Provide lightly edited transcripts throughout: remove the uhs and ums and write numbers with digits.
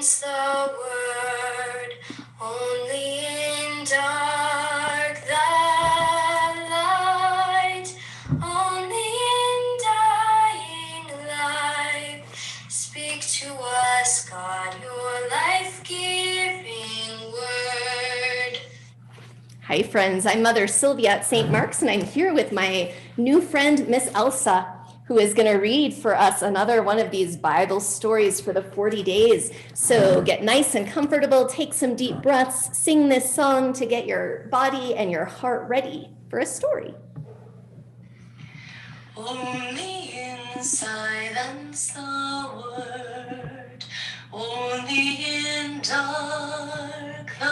silence the word, only in dark the light, only in dying life. Speak to us, God, your life-giving word. Hi friends, I'm Mother Sylvia at St. Mark's, and I'm here with my new friend, Miss Elsa, who is going to read for us another one of these Bible stories for the 40 days. So get nice and comfortable, take some deep breaths, sing this song to get your body and your heart ready for a story. Only in silence the word, only in dark the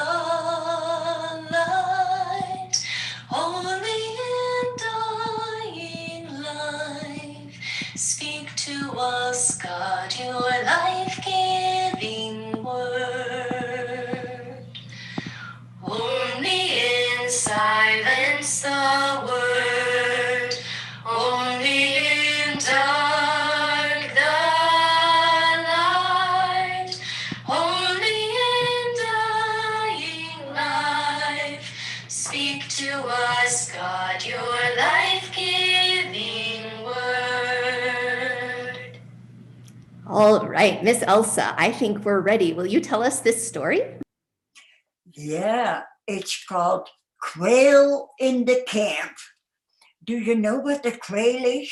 light, only in dying life. Speak to us, God, your life-giving word. Only in silence the word, only in dark the light, only in dying life. Speak to us, God, your life-giving word. All right, Miss Elsa, I think we're ready. Will you tell us this story? Yeah, it's called Quail in the Camp. Do you know what a quail is?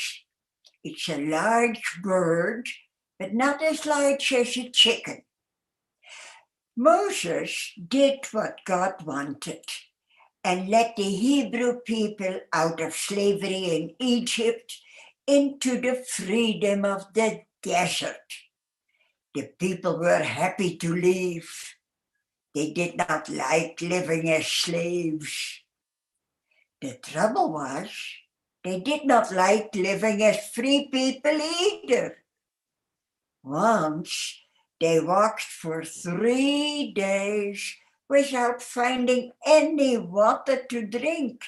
It's a large bird, but not as large as a chicken. Moses did what God wanted and led the Hebrew people out of slavery in Egypt into the freedom of the desert. The people were happy to leave. They did not like living as slaves. The trouble was, they did not like living as free people either. Once, they walked for 3 days without finding any water to drink.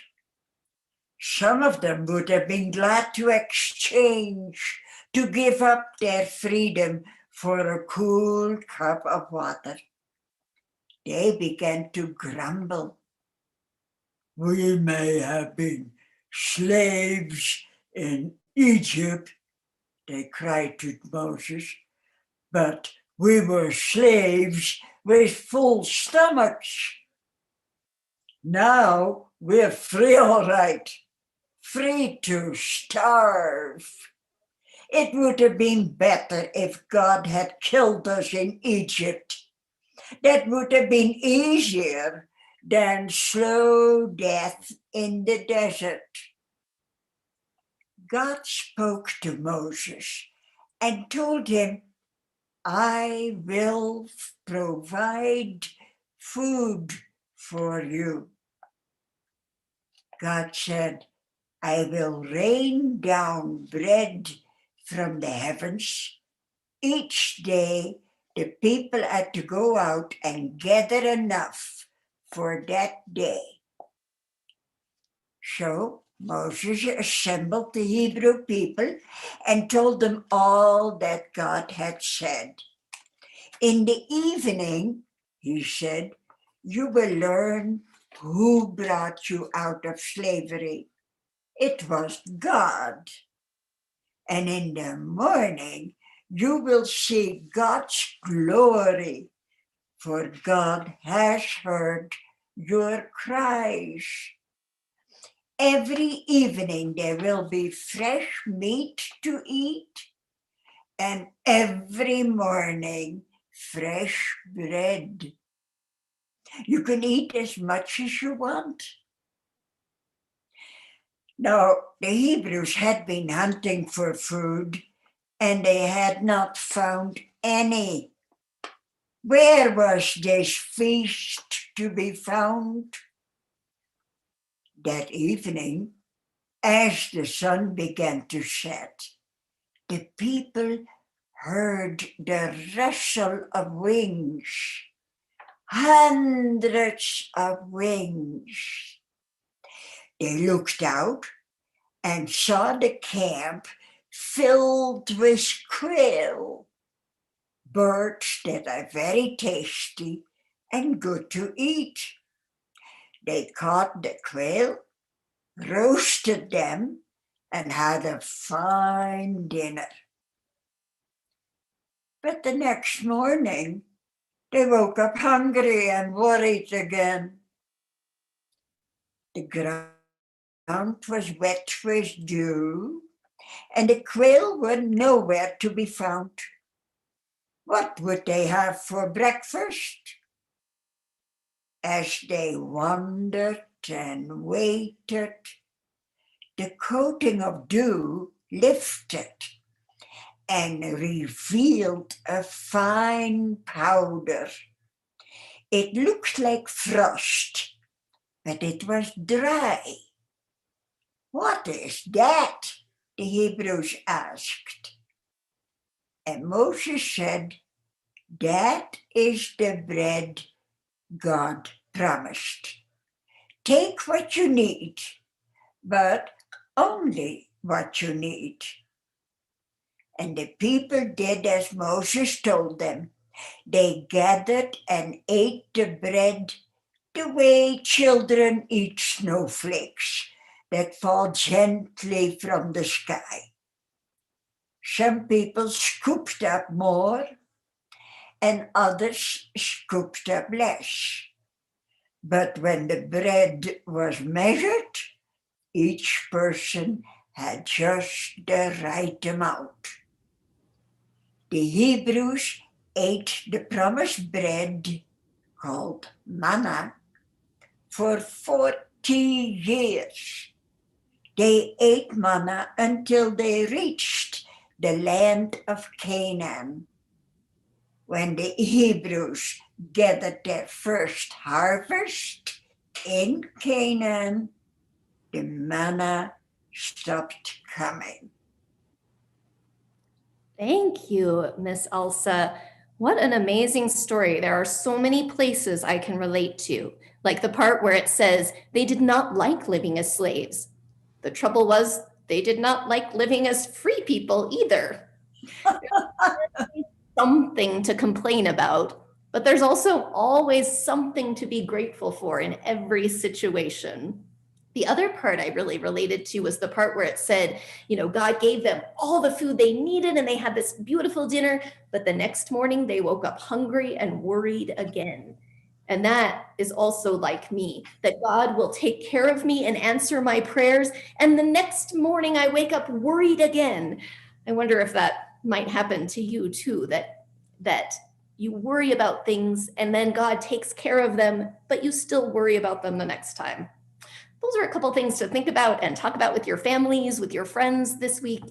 Some of them would have been glad to exchange, to give up their freedom for a cool cup of water. They began to grumble. We may have been slaves in Egypt, they cried to Moses, but we were slaves with full stomachs. Now we're free, all right, free to starve. It would have been better if God had killed us in Egypt. That would have been easier than slow death in the desert. God spoke to Moses and told him, I will provide food for you. God said, I will rain down bread from the heavens. Each day, the people had to go out and gather enough for that day. So Moses assembled the Hebrew people and told them all that God had said. In the evening, he said, you will learn who brought you out of slavery. It was God. And in the morning, you will see God's glory, for God has heard your cries. Every evening there will be fresh meat to eat, and every morning fresh bread. You can eat as much as you want. Now, the Hebrews had been hunting for food, and they had not found any. Where was this feast to be found? That evening, as the sun began to set, the people heard the rustle of wings, hundreds of wings. They looked out and saw the camp filled with quail. birds that are very tasty and good to eat. They caught the quail, roasted them, and had a fine dinner. But the next morning, they woke up hungry and worried again. The ground was wet with dew, and the quail were nowhere to be found. What would they have for breakfast? As they wondered and waited, the coating of dew lifted and revealed a fine powder. It looked like frost, but it was dry. What is that? The Hebrews asked. And Moses said, that is the bread God promised. Take what you need, but only what you need. And the people did as Moses told them. They gathered and ate the bread the way children eat snowflakes that fall gently from the sky. Some people scooped up more and others scooped up less. But when the bread was measured, each person had just the right amount. The Hebrews ate the promised bread, called manna, for 40 years. They ate manna until they reached the land of Canaan. When the Hebrews gathered their first harvest in Canaan, the manna stopped coming. Thank you, Miss Elsa. What an amazing story. There are so many places I can relate to, like the part where it says they did not like living as slaves. The trouble was they did not like living as free people either. Something to complain about, but there's also always something to be grateful for in every situation. The other part I really related to was the part where it said, God gave them all the food they needed and they had this beautiful dinner, but the next morning they woke up hungry and worried again. And that is also like me, that God will take care of me and answer my prayers. And the next morning I wake up worried again. I wonder if that might happen to you too, that you worry about things and then God takes care of them, but you still worry about them the next time. Those are a couple things to think about and talk about with your families, with your friends this week.